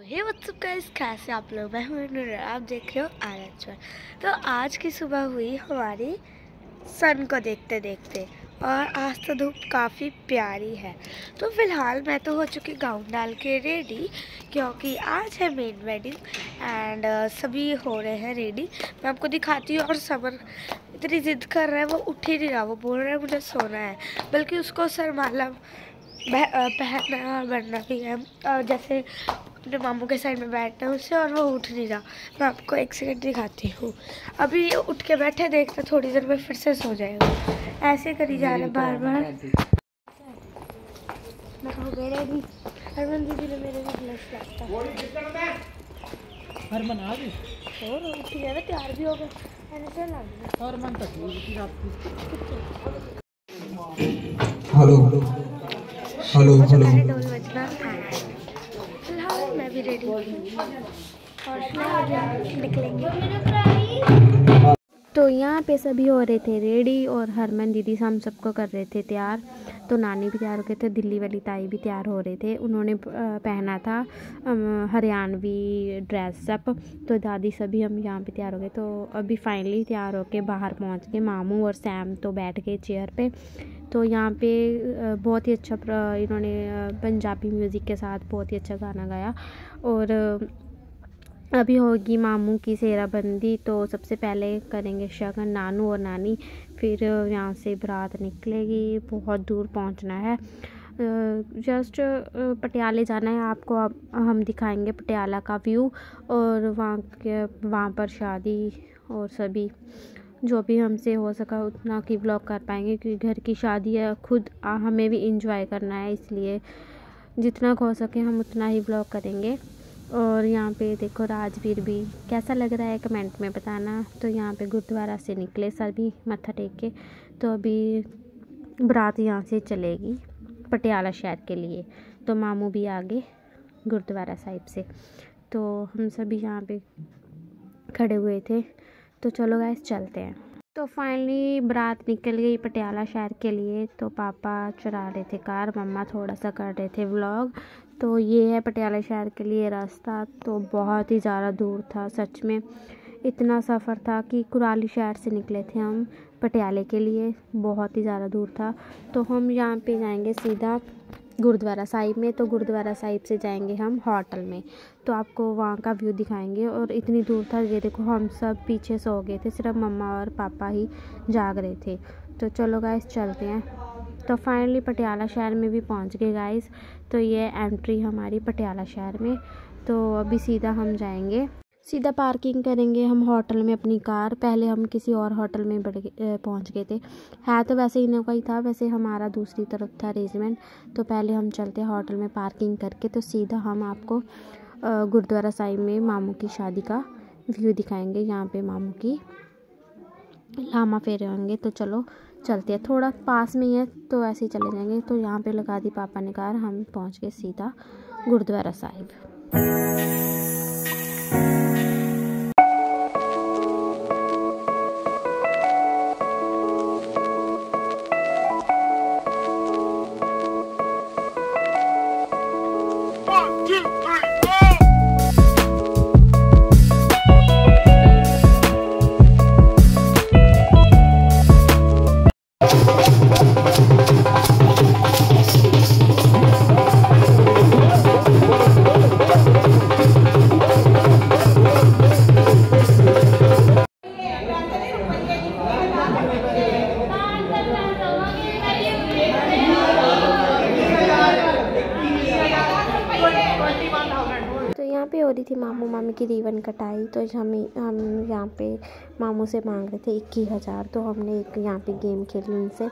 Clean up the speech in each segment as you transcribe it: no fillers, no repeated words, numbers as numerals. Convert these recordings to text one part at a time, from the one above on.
हे WhatsApp guys, कैसे आप लोग। मैं हूं नूर, आप देख रहे हो आरएच पर। तो आज की सुबह हुई हमारी सन को देखते देखते, और आज तो धूप काफ़ी प्यारी है। तो फिलहाल मैं तो हो चुकी गाउन डाल के रेडी, क्योंकि आज है मेन वेडिंग एंड सभी हो रहे हैं रेडी। मैं आपको दिखाती हूँ। और समर इतनी ज़िद कर रहा है, वो उठ ही नहीं रहा। वो बोल रहा है मुझे सोना है, बल्कि उसको सरमाला पहनना और बनना भी है। और जैसे अपने मामू के साइड में बैठना है उससे, और वो उठ नहीं रहा। मैं आपको एक सेकंड दिखाती हूँ। अभी ये उठ के बैठे, देखते थोड़ी देर में फिर से सो जाएगा। ऐसे करी जा रहा है बार बार। हरमन दीदी ने मेरे भी ब्लश लगता है। हरमन आ गई और उठ गया, तैयार भी हो गए। हरमन तक हेलो हेलो हेलो ढोल बजना आया। फिलहाल मैं भी रेडी हूँ और निकलेंगे। तो यहाँ पे सभी हो रहे थे रेडी, और हरमन दीदी हम सबको कर रहे थे तैयार। तो नानी भी तैयार हो गए थे, दिल्ली वाली ताई भी तैयार हो रहे थे। उन्होंने पहना था हरियाणवी ड्रेस अप। तो दादी सभी हम यहाँ पे तैयार हो गए। तो अभी फाइनली तैयार होके बाहर पहुँच गए। मामू और सैम तो बैठ गए चेयर पे। तो यहाँ पे बहुत ही अच्छा इन्होंने पंजाबी म्यूज़िक के साथ बहुत ही अच्छा गाना गाया। और अभी होगी मामू की सेहराबंदी। तो सबसे पहले करेंगे शगन नानू और नानी, फिर यहाँ से बारात निकलेगी। बहुत दूर पहुँचना है, जस्ट पटियाले जाना है आपको। अब हम दिखाएंगे पटियाला का व्यू, और वहाँ पर शादी, और सभी जो भी हमसे हो सका उतना की व्लॉग कर पाएंगे, क्योंकि घर की शादी है। खुद हमें भी इंजॉय करना है, इसलिए जितना हो सके हम उतना ही व्लॉग करेंगे। और यहाँ पे देखो राजवीर भी, कैसा लग रहा है कमेंट में बताना। तो यहाँ पे गुरुद्वारा से निकले सभी मत्था टेक के। तो अभी बारात यहाँ से चलेगी पटियाला शहर के लिए। तो मामू भी आगे गुरुद्वारा साहिब से। तो हम सभी यहाँ पे खड़े हुए थे। तो चलो गाइस चलते हैं। तो फाइनली बारात निकल गई पटियाला शहर के लिए। तो पापा चला रहे थे कार, मम्मा थोड़ा सा कर रहे थे व्लॉग। तो ये है पटियाला शहर के लिए रास्ता। तो बहुत ही ज़्यादा दूर था, सच में इतना सफ़र था कि कुराली शहर से निकले थे हम पटियाले के लिए। बहुत ही ज़्यादा दूर था। तो हम यहाँ पे जाएंगे सीधा गुरुद्वारा साहिब में। तो गुरुद्वारा साहिब से जाएंगे हम होटल में। तो आपको वहाँ का व्यू दिखाएंगे। और इतनी दूर था, ये देखो हम सब पीछे सो गए थे, सिर्फ मम्मा और पापा ही जाग रहे थे। तो चलो गाइस चलते हैं। तो फाइनली पटियाला शहर में भी पहुँच गए गाइस। तो ये एंट्री हमारी पटियाला शहर में। तो अभी सीधा हम जाएंगे, सीधा पार्किंग करेंगे हम होटल में अपनी कार। पहले हम किसी और होटल में पहुंच गए थे। है तो वैसे इनोवा ही था, वैसे हमारा दूसरी तरफ था अरेंजमेंट। तो पहले हम चलते हैं होटल में पार्किंग करके। तो सीधा हम आपको गुरुद्वारा साहिब में मामू की शादी का व्यू दिखाएंगे। यहाँ पे मामू की लामा फेरे होंगे। तो चलो चलते हैं, थोड़ा पास में ही है तो ऐसे ही चले जाएंगे। तो यहाँ पे लगा दी पापा ने कार, हम पहुँच गए सीधा गुरुद्वारा साहिब। पे हो रही थी मामू मामी की रिबन कटाई। तो हम यहाँ पे मामू से मांग रहे थे 21,000। तो हमने एक यहाँ पे गेम खेली उनसे।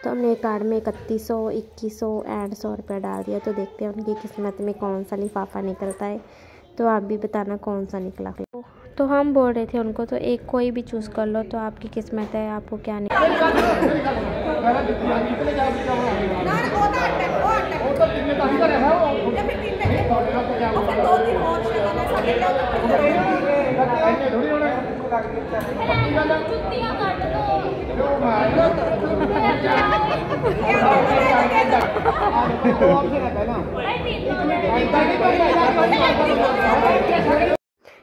तो हमने एक कार्ड में 3100, 2100 एंड 100 रुपया डाल दिया। तो देखते हैं उनकी किस्मत में कौन सा लिफाफा निकलता है। तो आप भी बताना कौन सा निकला। तो हम बोल रहे थे उनको, तो एक कोई भी चूज़ कर लो, तो आपकी किस्मत है आपको क्या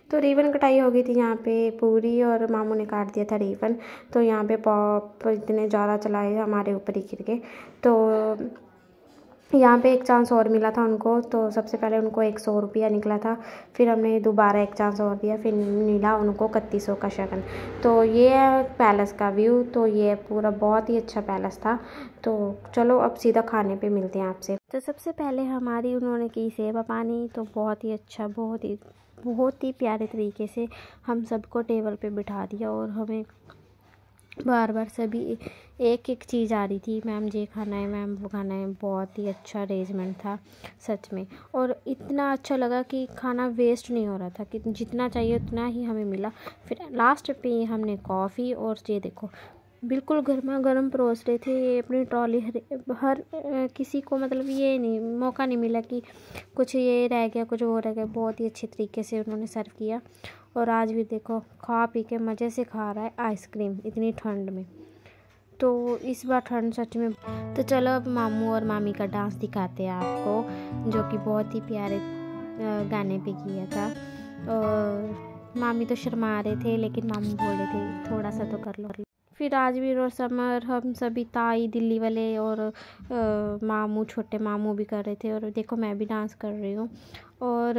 तो रिबन कटाई हो गई थी यहाँ पे पूरी, और मामू ने काट दिया था रिबन। तो यहाँ पे पॉप इतने ज़्यादा चलाए हमारे ऊपर ही गिर गए। तो यहाँ पे एक चांस और मिला था उनको। तो सबसे पहले उनको 100 रुपया निकला था, फिर हमने दोबारा एक चांस और दिया, फिर मिला उनको 3100 का शगन। तो ये है पैलेस का व्यू। तो ये पूरा बहुत ही अच्छा पैलेस था। तो चलो अब सीधा खाने पे मिलते हैं आपसे। तो सबसे पहले हमारी उन्होंने की सेवा पानी। तो बहुत ही अच्छा, बहुत ही प्यारे तरीके से हम सबको टेबल पे बिठा दिया, और हमें बार बार सभी एक एक चीज़ आ रही थी, मैम ये खाना है, मैम वो खाना है। बहुत ही अच्छा अरेंजमेंट था सच में, और इतना अच्छा लगा कि खाना वेस्ट नहीं हो रहा था, कि जितना चाहिए उतना ही हमें मिला। फिर लास्ट पे हमने कॉफ़ी, और ये देखो बिल्कुल गर्मा गर्म परोस रहे थे। ये अपनी ट्रॉली हर किसी को मतलब ये नहीं मौका नहीं मिला कि कुछ ये रह गया, कुछ वो रह गया। बहुत ही अच्छे तरीके से उन्होंने सर्व किया। और आज भी देखो खा पी के मज़े से खा रहा है आइसक्रीम इतनी ठंड में। तो इस बार ठंड सच में। तो चलो अब मामू और मामी का डांस दिखाते हैं आपको, जो कि बहुत ही प्यारे गाने पे किया था। और मामी तो शर्मा रहे थे, लेकिन मामू बोल रहे थे थोड़ा सा तो कर लो। फिर राजवीर और समर, हम सभी ताई दिल्ली वाले और मामू, छोटे मामू भी कर रहे थे। और देखो मैं भी डांस कर रही हूँ, और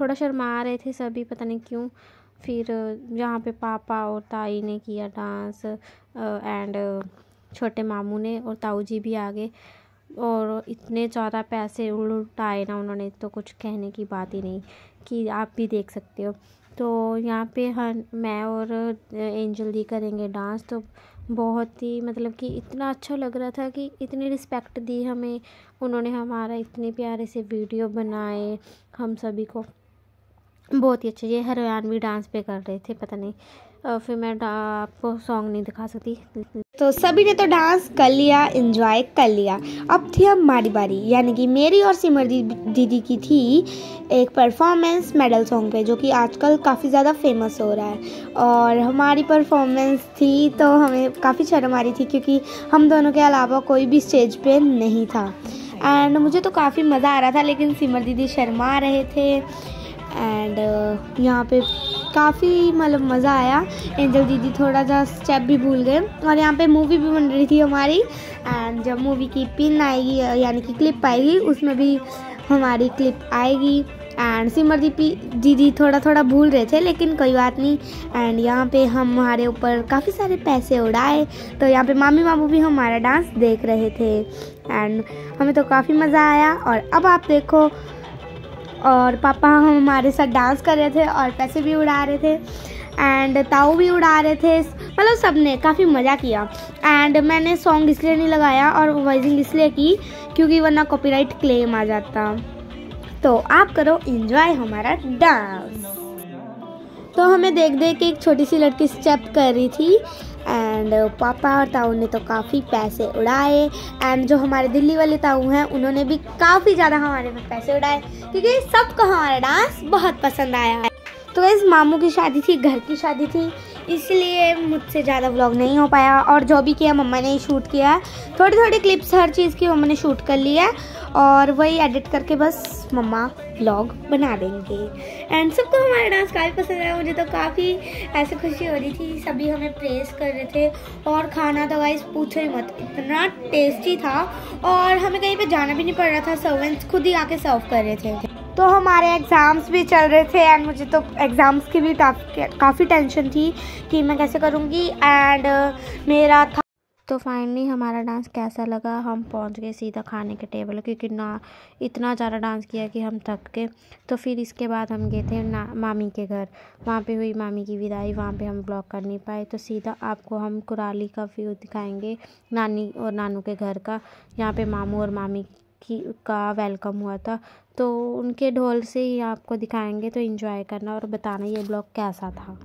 थोड़ा शर्मा रहे थे सभी, पता नहीं क्यों। फिर यहाँ पे पापा और ताई ने किया डांस, एंड छोटे मामू ने, और ताऊ जी भी आ गए। और इतने ज़्यादा पैसे उड़ाए ना उन्होंने, तो कुछ कहने की बात ही नहीं, कि आप भी देख सकते हो। तो यहाँ पे मैं और एंजल दी करेंगे डांस। तो बहुत ही मतलब कि इतना अच्छा लग रहा था कि इतनी रिस्पेक्ट दी हमें उन्होंने, हमारा इतने प्यारे से वीडियो बनाए हम सभी को, बहुत ही अच्छे। ये हरियाणवी डांस पे कर रहे थे, पता नहीं फिर मैं आपको सॉन्ग नहीं दिखा सकती। तो सभी ने तो डांस कर लिया, एंजॉय कर लिया। अब थी हमारी बारी, यानी कि मेरी और सिमर दीदी की थी एक परफॉर्मेंस मेडल सॉन्ग पे, जो कि आजकल काफ़ी ज़्यादा फेमस हो रहा है। और हमारी परफॉर्मेंस थी, तो हमें काफ़ी शर्म आ रही थी, क्योंकि हम दोनों के अलावा कोई भी स्टेज पे नहीं था। एंड मुझे तो काफ़ी मज़ा आ रहा था, लेकिन सिमर दीदी शर्मा रहे थे। एंड यहाँ पे काफ़ी मतलब मज़ा आया। एंजल दीदी थोड़ा सा स्टेप भी भूल गए। और यहाँ पे मूवी भी बन रही थी हमारी, एंड जब मूवी की पिन आएगी यानी कि क्लिप आएगी, उसमें भी हमारी क्लिप आएगी। एंड सिमर दीदी थोड़ा भूल रहे थे, लेकिन कोई बात नहीं। एंड यहाँ पे हमारे ऊपर काफ़ी सारे पैसे उड़ाए। तो यहाँ पे मामी मामू भी हमारा डांस देख रहे थे, एंड हमें तो काफ़ी मज़ा आया। और अब आप देखो, और पापा हमारे साथ डांस कर रहे थे और पैसे भी उड़ा रहे थे, एंड ताऊ भी उड़ा रहे थे। मतलब सबने काफ़ी मज़ा किया। एंड मैंने सॉन्ग इसलिए नहीं लगाया और वॉइसिंग इसलिए की, क्योंकि वरना कॉपीराइट क्लेम आ जाता। तो आप करो एंजॉय हमारा डांस। तो हमें देख देख के एक छोटी सी लड़की स्टेप कर रही थी, एंड पापा और ताऊ ने तो काफ़ी पैसे उड़ाए। एंड जो हमारे दिल्ली वाले ताऊ हैं, उन्होंने भी काफ़ी ज़्यादा हमारे पे पैसे उड़ाए, क्योंकि सबको हमारा डांस बहुत पसंद आया है। तो इस मामू की शादी थी, घर की शादी थी, इसलिए मुझसे ज़्यादा व्लॉग नहीं हो पाया। और जो भी किया मम्मा ने ही शूट किया है, थोड़ी थोड़ी क्लिप्स हर चीज़ की मम्मा ने शूट कर ली है, और वही एडिट करके बस मम्मा व्लॉग बना देंगे। एंड सबको हमारा डांस काफ़ी पसंद आया। मुझे तो काफ़ी ऐसे खुशी हो रही थी, सभी हमें प्रेस कर रहे थे। और खाना तो गाइस पूछो ही मत, इतना टेस्टी था, और हमें कहीं पे जाना भी नहीं पड़ रहा था, सर्वेंट्स खुद ही आके सर्व कर रहे थे। तो हमारे एग्ज़ाम्स भी चल रहे थे, एंड मुझे तो एग्ज़ाम्स की भी काफ़ी टेंशन थी कि मैं कैसे करूँगी। एंड मेरा था। तो फाइनली हमारा डांस कैसा लगा, हम पहुंच गए सीधा खाने के टेबल, क्योंकि ना इतना ज़्यादा डांस किया कि हम थक गए। तो फिर इसके बाद हम गए थे मामी के घर, वहाँ पे हुई मामी की विदाई, वहाँ पे हम ब्लॉग कर नहीं पाए। तो सीधा आपको हम कुराली का व्यू दिखाएंगे, नानी और नानू के घर का, जहाँ पे मामू और मामी का वेलकम हुआ था। तो उनके ढोल से ही आपको दिखाएंगे। तो एंजॉय करना और बताना ये ब्लॉग कैसा था।